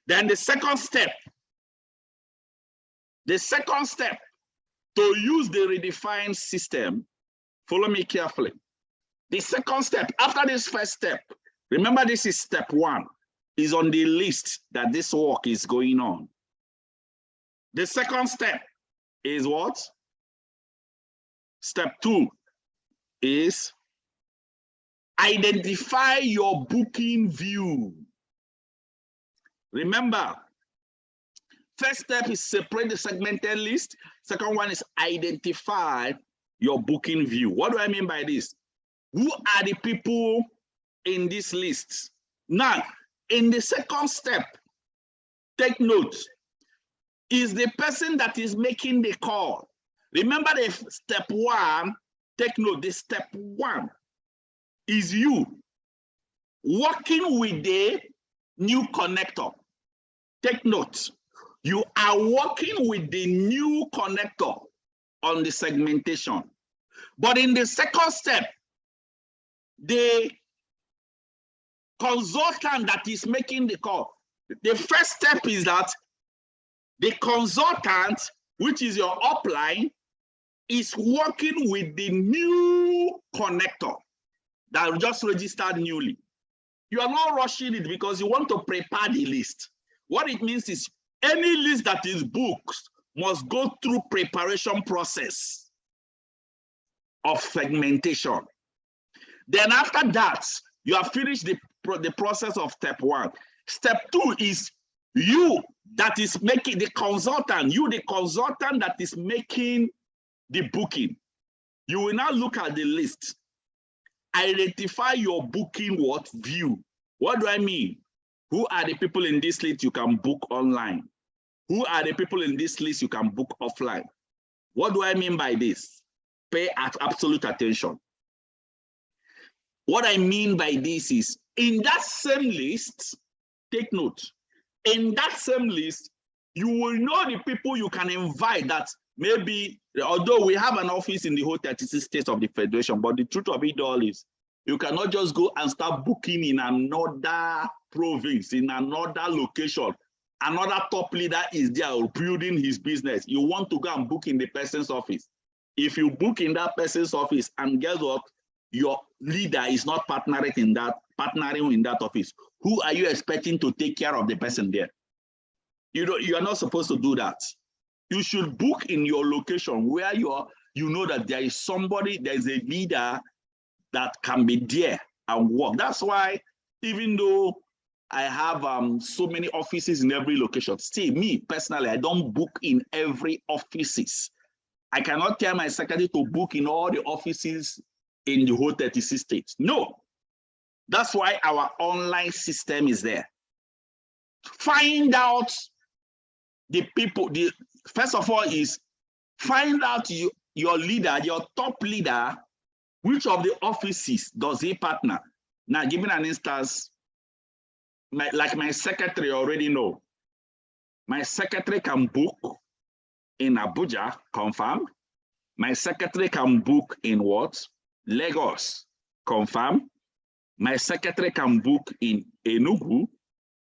Then the second step to use the redefined system, follow me carefully. The second step, after this first step, remember this is step 1, is on the list that this work is going on. The second step is what? Step 2 is identify your booking view. Remember, first step is separate the segmented list. Second one is identify your booking view. What do I mean by this? Who are the people in this list? Now, in the second step, take note, is the person that is making the call. Remember the step 1, take note, the step 1 is you working with the new connector. Take note, you are working with the new connector on the segmentation. But in the second step, the consultant that is making the call, the first step is that the consultant, which is your upline, is working with the new connector that just registered newly. You are not rushing it because you want to prepare the list. What it means is any list that is booked must go through preparation process of segmentation. Then after that, you have finished the process of step 1. Step 2 is you that is making the consultant, the consultant that is making the booking. You will now look at the list, identify your booking view. What do I mean? Who are the people in this list you can book online? Who are the people in this list you can book offline? What do I mean by this? Pay absolute attention. What I mean by this is, in that same list, take note, in that same list, you will know the people you can invite that maybe, although we have an office in the whole 36 states of the Federation, but the truth of it all is, you cannot just go and start booking in another province, in another location. Another top leader is there building his business. You want to go and book in the person's office. If you book in that person's office, and guess what? Your leader is not partnering in that office. Who are you expecting to take care of the person there? You are not supposed to do that. You should book in your location where you know that there is somebody, there is a leader that can be there and work. That's why, even though I have so many offices in every location, still me personally, I don't book in every offices. I cannot tell my secretary to book in all the offices in the whole 36 states. No, that's why our online system is there. Find out the people. First of all is find out your leader, your top leader, which of the offices does he partner? Now, giving an instance, like my secretary already know. My secretary can book in Abuja, confirm. My secretary can book in what? Lagos, confirm. My secretary can book in Enugu,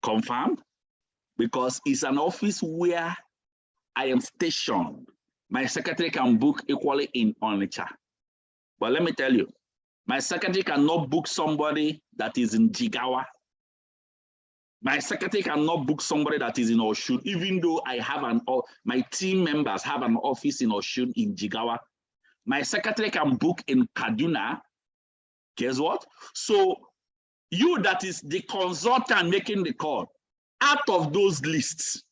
confirmed, because it's an office where I am stationed. My secretary can book equally in Onitsha. But let me tell you, my secretary cannot book somebody that is in Jigawa. My secretary cannot book somebody that is in Oshun, even though I have my team members have an office in Oshun, in Jigawa. My secretary can book in Kaduna. Guess what? So you that is the consultant making the call, out of those lists,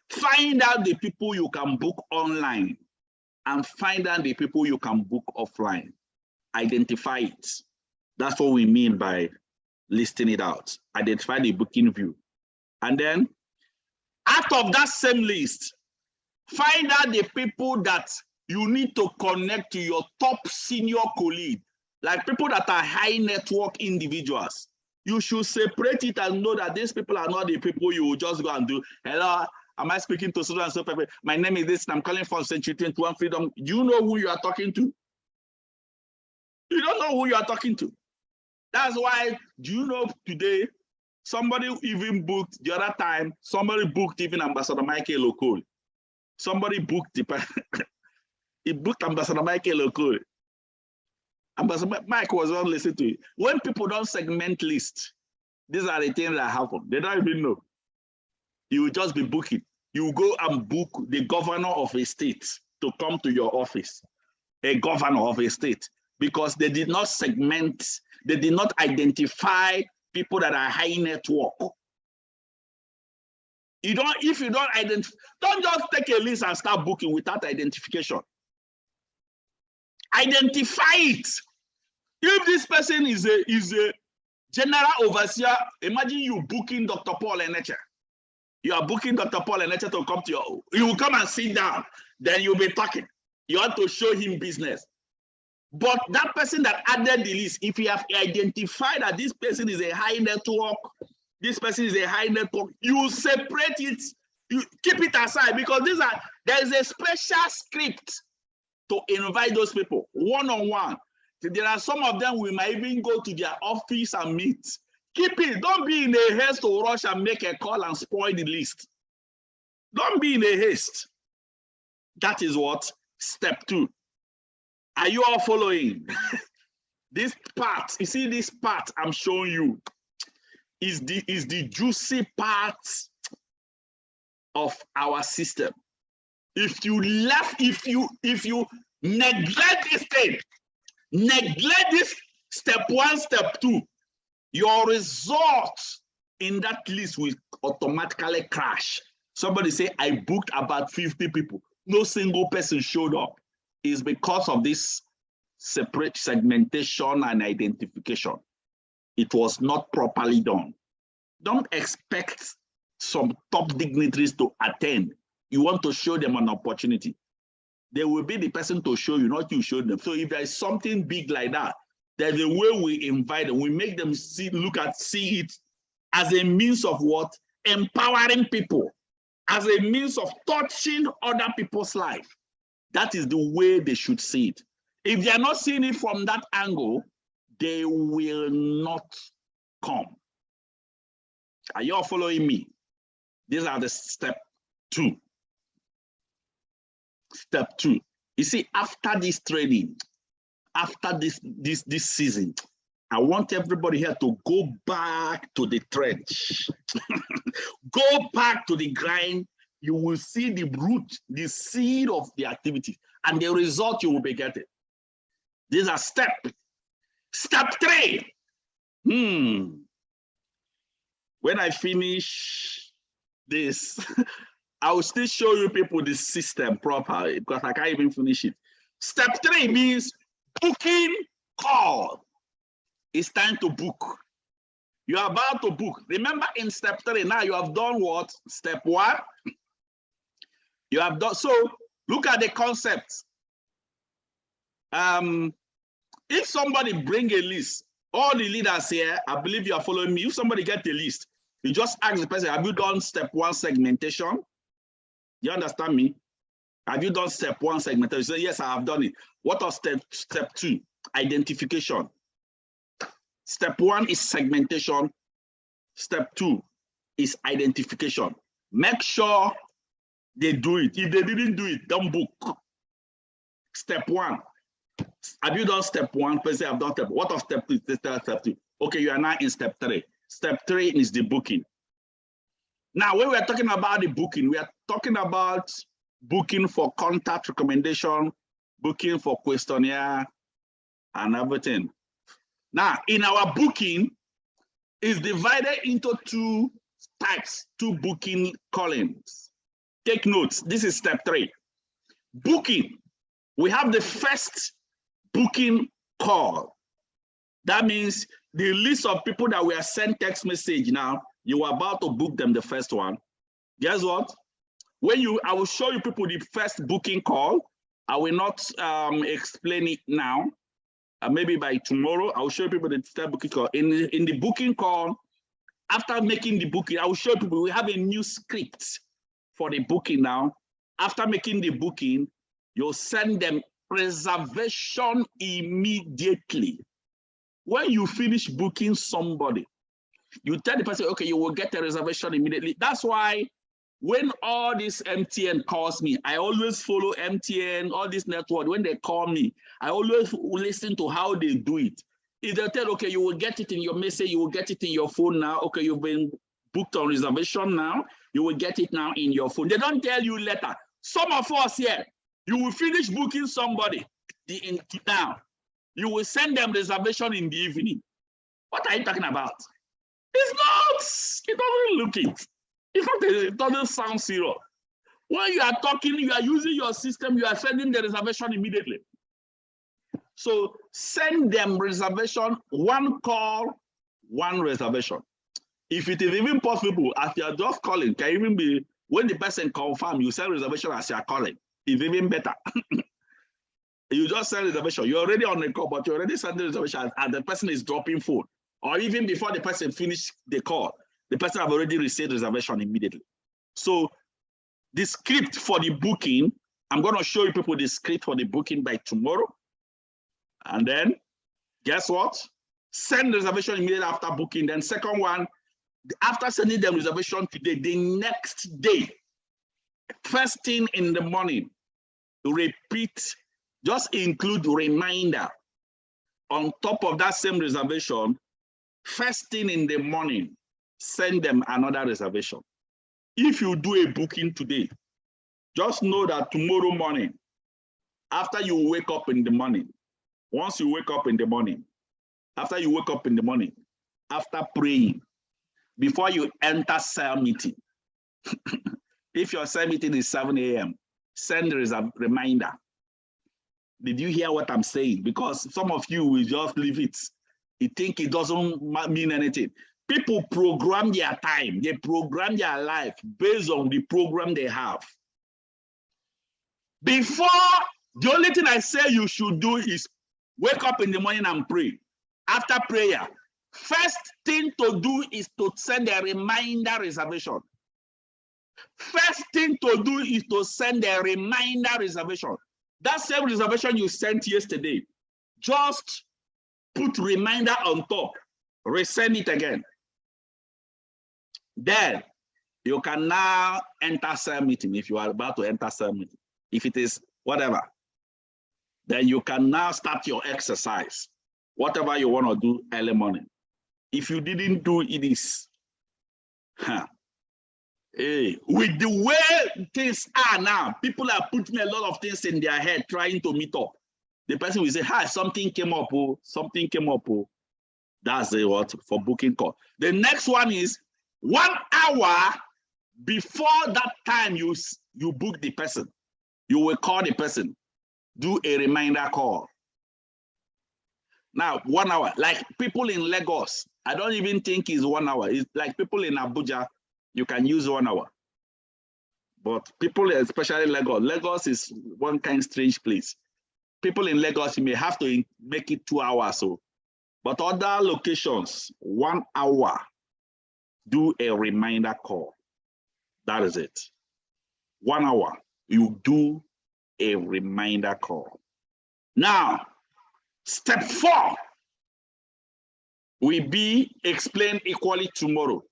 find out the people you can book online and find out the people you can book offline. Identify it. That's what we mean by listing it out. Identify the booking view. And then out of that same list, find out the people that you need to connect to your top senior colleague, like people that are high network individuals. You should separate it and know that these people are not the people you will just go and do. Hello, am I speaking to so and so people? My name is this, and I'm calling from C21 Freedom. Do you know who you are talking to? You don't know who you are talking to. That's why, do you know today, somebody even booked the other time, somebody booked even Ambassador Michael Okoli. Somebody booked he booked Ambassador Michael Okoli. Ambassador Mike was not listening to it. When people don't segment list, these are the things that happen. They don't even know. You will just be booking. You will go and book the governor of a state to come to your office, a governor of a state, because they did not segment, they did not identify people that are high network. If you don't identify, don't just take a list and start booking without identification. Identify it. If this person is a general overseer, imagine you booking Dr. Paul Eneche. You are booking Dr. Paul Eneche to come to your, you will come and sit down, then you'll be talking. You have to show him business. But that person that added the list, if you have identified that this person is a high network, this person is a high network, you separate it, you keep it aside, because there is a special script to invite those people one-on-one. There are some of them we might even go to their office and meet. Keep it. Don't be in a haste to rush and make a call and spoil the list. Don't be in a haste. That is what step 2. Are you all following? This part, you see this part I'm showing you is the juicy part of our system. If you neglect this thing, neglect this step 1, step 2, your results in that list will automatically crash. Somebody say, I booked about 50 people. No single person showed up. It's because of this separate segmentation and identification. It was not properly done. Don't expect some top dignitaries to attend. You want to show them an opportunity. They will be the person to show you, not you show them. So if there is something big like that, there's a way we invite them. We make them see it as a means of what? Empowering people, as a means of touching other people's life. That is the way they should see it. If they are not seeing it from that angle, they will not come. Are you all following me? These are the step 2. Step 2. You see, after this training, after this season, I want everybody here to go back to the trench. Go back to the grind. You will see the root, the seed of the activity, and the result you will be getting. These are steps. Step 3. When I finish this, I will still show you people the system properly because I can't even finish it. Step 3 means booking call. It's time to book. You are about to book. Remember, in step 3, now you have done what? Step 1. You have done, so look at the concept. If somebody bring a list, all the leaders here, I believe you are following me. If somebody get a list, you just ask the person, have you done step 1 segmentation? You understand me? Have you done step 1 segmentation? You say, yes, I have done it. What are step 2? Identification. Step 1 is segmentation. Step 2 is identification. Make sure they do it. If they didn't do it, don't book. Step one. Have you done step one? Person, I've done step. What of step two? Step two. Okay, you are now in step three. Step three is the booking. Now, when we are talking about the booking, we are talking about booking for contact recommendation, booking for questionnaire, and everything. Now, in our booking, is divided into two types, two booking callings. Take notes. This is step three. Booking. We have the first booking call. That means the list of people that we are sent text message now, you are about to book them, the first one. Guess what? I will show you people the first booking call. I will not explain it now. Maybe by tomorrow, I will show you people the step booking call. In the booking call, after making the booking, I will show people we have a new script for the booking now. After making the booking, you'll send them reservation immediately. When you finish booking somebody, you tell the person, okay, you will get a reservation immediately. That's why when all this MTN calls me, I always follow MTN, all this network. When they call me, I always listen to how they do it. If they tell, okay, you will get it in your message, you will get it in your phone now. Okay, you've been booked on reservation now. You will get it now in your phone. They don't tell you later. Some of us here, you will finish booking somebody now. You will send them reservation in the evening. What are you talking about? It's not, it doesn't look it. In fact, it doesn't sound serious. When you are talking, you are using your system, you are sending the reservation immediately. So send them reservation, one call, one reservation. If it is even possible, as you are just calling, can even be when the person confirm, you send reservation as you are calling. It's even better. You just send reservation. You're already on the call, but you already send the reservation and the person is dropping phone. Or even before the person finish the call, the person have already received reservation immediately. So the script for the booking, I'm going to show you people the script for the booking by tomorrow. And then, guess what? Send reservation immediately after booking. Then second one, after sending them reservation today, the next day, first thing in the morning, repeat, just include reminder on top of that same reservation. First thing in the morning, send them another reservation. If you do a booking today, just know that tomorrow morning, after you wake up in the morning, once you wake up in the morning, after you wake up in the morning, after praying, before you enter cell meeting, if your cell meeting is 7 a.m., send a reminder. Did you hear what I'm saying? Because some of you will just leave it. You think it doesn't mean anything. People program their time. They program their life based on the program they have. Before, the only thing I say you should do is wake up in the morning and pray. After prayer, first thing to do is to send a reminder reservation. First thing to do is to send a reminder reservation. That same reservation you sent yesterday, just put reminder on top, resend it again. Then you can now enter cell meeting if you are about to enter cell meeting. If it is whatever, then you can now start your exercise, whatever you want to do early morning. If you didn't do it, is hey, with the way things are now, people are putting a lot of things in their head trying to meet up. The person will say, hi, something came up, oh, something came up. Oh. That's the what for booking call. The next one is 1 hour before that time you book the person. You will call the person, do a reminder call. Now, 1 hour, like people in Lagos, I don't even think it's 1 hour. It's like people in Abuja, you can use 1 hour. But people, especially Lagos, Lagos is one kind of strange place. People in Lagos, you may have to make it 2 hours. So, but other locations, 1 hour, do a reminder call. That is it. 1 hour, you do a reminder call. Now, step 4 will be explained equally tomorrow.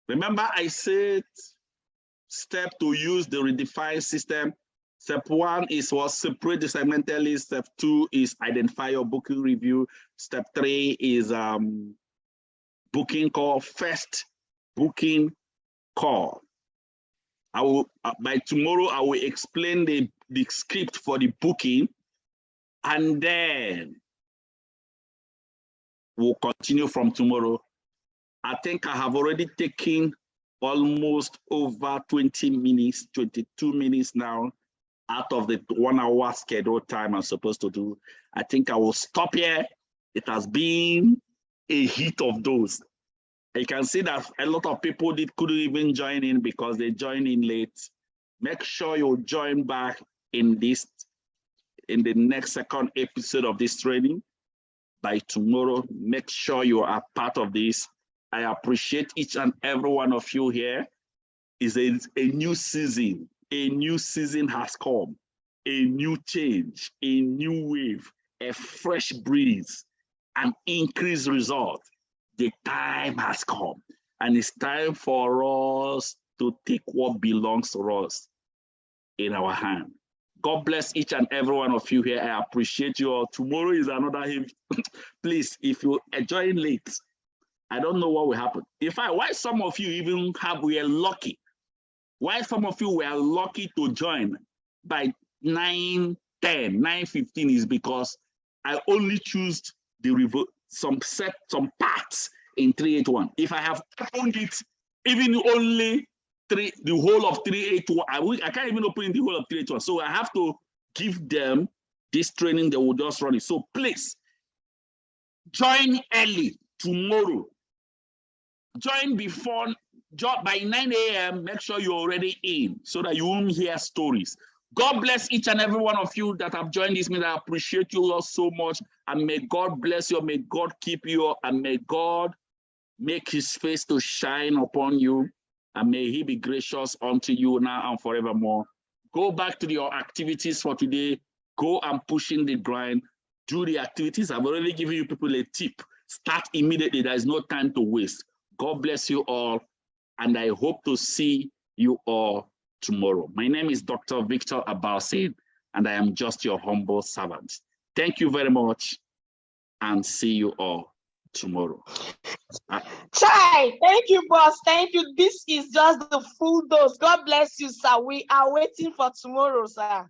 Remember, I said step to use the redefine system. Step 1 is what separate the segmented list. Step 2 is identify your booking review. Step 3 is booking call. First booking call. I will by tomorrow I will explain the script for the booking, and then we'll continue from tomorrow. I think I have already taken almost over 20 minutes, 22 minutes now out of the 1 hour scheduled time I'm supposed to do. I think I will stop here. It has been a hit of those. You can see that a lot of people couldn't even join in because they joined in late. Make sure you join back in the next second episode of this training by tomorrow. Make sure you are part of this. I appreciate each and every one of you here. It's a new season. A new season has come. A new change, a new wave, a fresh breeze, an increased result. The time has come, and it's time for us to take what belongs to us in our hand. God bless each and every one of you here. I appreciate you all. Tomorrow is another hymn. Please, if you join late, I don't know what will happen. In fact, why some of you even were lucky? Why some of you were lucky to join by 9:10, 9:15 is because I only choose some parts in 381. If I have opened it, even only the whole of 381, I can't even open the whole of 381. So I have to give them this training. They will just run it. So please join early tomorrow. Join by 9 a.m. Make sure you're already in so that you won't hear stories. God bless each and every one of you that have joined this meeting. I appreciate you all so much. And may God bless you. May God keep you. And may God make his face to shine upon you. And may he be gracious unto you now and forevermore. Go back to your activities for today. Go and push in the grind. Do the activities. I've already given you people a tip. Start immediately. There is no time to waste. God bless you all. And I hope to see you all tomorrow. My name is Dr. Victor Abalson, and I am just your humble servant. Thank you very much, and see you all tomorrow. Chai, thank you, boss. Thank you. This is just the full dose. God bless you, sir. We are waiting for tomorrow, sir.